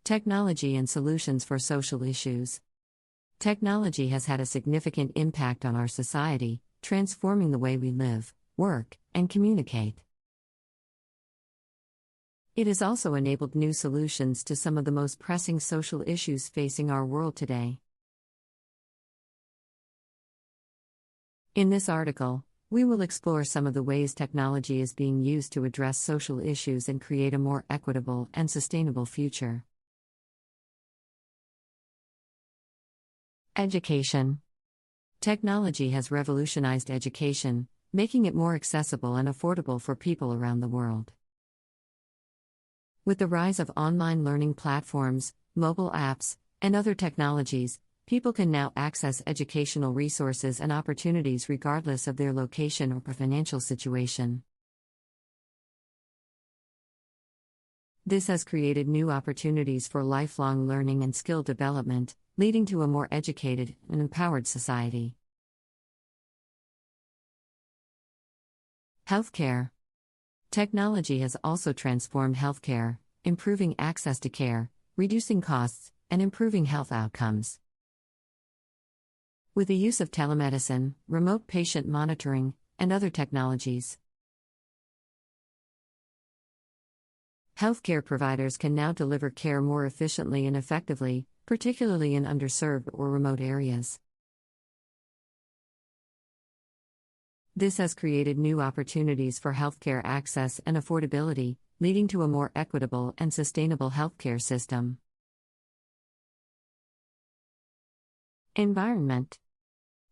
Technology and solutions for social issues. Technology has had a significant impact on our society, transforming the way we live, work, and communicate. It has also enabled new solutions to some of the most pressing social issues facing our world today. In this article, we will explore some of the ways technology is being used to address social issues and create a more equitable and sustainable future. Education. Technology has revolutionized education, making it more accessible and affordable for people around the world. With the rise of online learning platforms, mobile apps, and other technologies, people can now access educational resources and opportunities regardless of their location or financial situation. This has created new opportunities for lifelong learning and skill development, leading to a more educated and empowered society. Healthcare. Technology has also transformed healthcare, improving access to care, reducing costs, and improving health outcomes. With the use of telemedicine, remote patient monitoring, and other technologies, healthcare providers can now deliver care more efficiently and effectively, particularly in underserved or remote areas. This has created new opportunities for healthcare access and affordability, leading to a more equitable and sustainable healthcare system. Environment.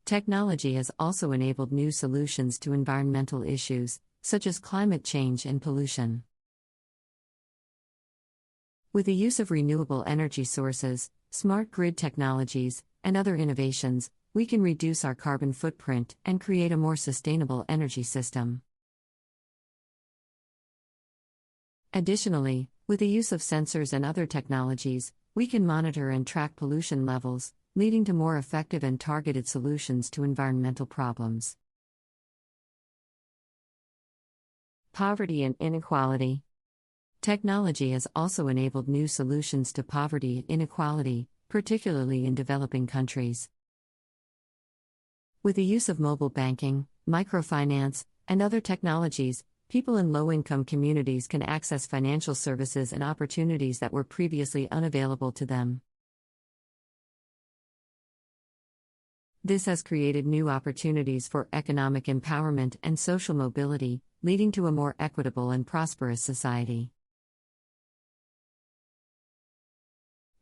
Technology has also enabled new solutions to environmental issues, such as climate change and pollution. With the use of renewable energy sources, smart grid technologies, and other innovations, we can reduce our carbon footprint and create a more sustainable energy system. Additionally, with the use of sensors and other technologies, we can monitor and track pollution levels, leading to more effective and targeted solutions to environmental problems. Poverty and inequality. Technology has also enabled new solutions to poverty and inequality, particularly in developing countries. With the use of mobile banking, microfinance, and other technologies, people in low-income communities can access financial services and opportunities that were previously unavailable to them. This has created new opportunities for economic empowerment and social mobility, leading to a more equitable and prosperous society.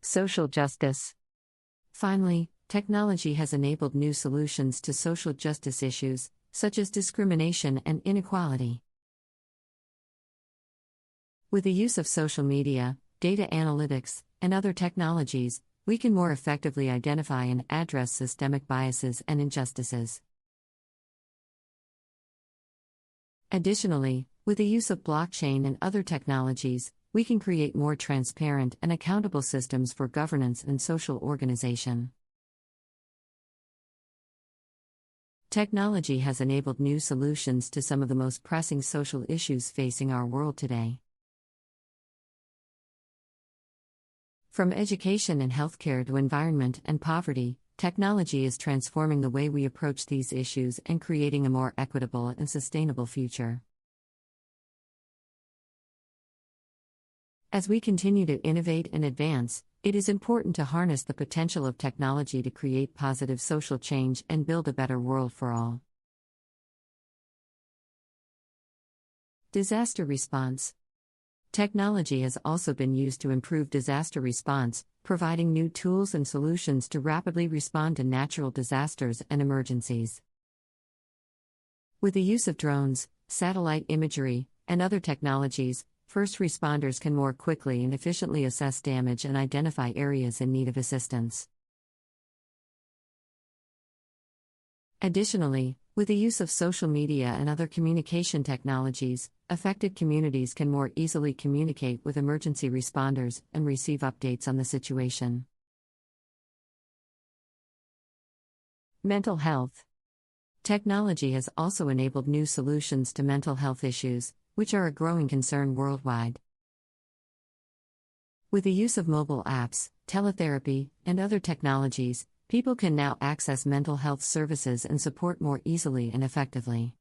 Social justice. Finally, technology has enabled new solutions to social justice issues, such as discrimination and inequality. With the use of social media, data analytics, and other technologies, we can more effectively identify and address systemic biases and injustices. Additionally, with the use of blockchain and other technologies, we can create more transparent and accountable systems for governance and social organization. Technology has enabled new solutions to some of the most pressing social issues facing our world today. From education and healthcare to environment and poverty, technology is transforming the way we approach these issues and creating a more equitable and sustainable future. As we continue to innovate and advance, it is important to harness the potential of technology to create positive social change and build a better world for all. Disaster response. Technology has also been used to improve disaster response, providing new tools and solutions to rapidly respond to natural disasters and emergencies. With the use of drones, satellite imagery, and other technologies, first responders can more quickly and efficiently assess damage and identify areas in need of assistance. Additionally, with the use of social media and other communication technologies, affected communities can more easily communicate with emergency responders and receive updates on the situation. Mental health. Technology has also enabled new solutions to mental health issues, which are a growing concern worldwide. With the use of mobile apps, teletherapy, and other technologies, people can now access mental health services and support more easily and effectively.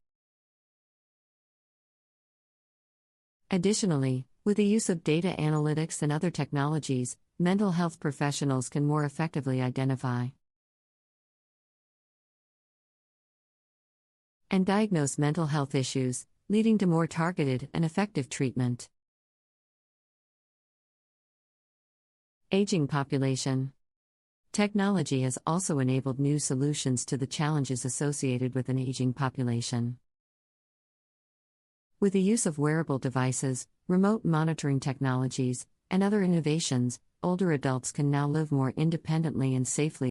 Additionally, with the use of data analytics and other technologies, mental health professionals can more effectively identify and diagnose mental health issues, leading to more targeted and effective treatment. Aging population. Technology has also enabled new solutions to the challenges associated with an aging population. With the use of wearable devices, remote monitoring technologies, and other innovations, older adults can now live more independently and safely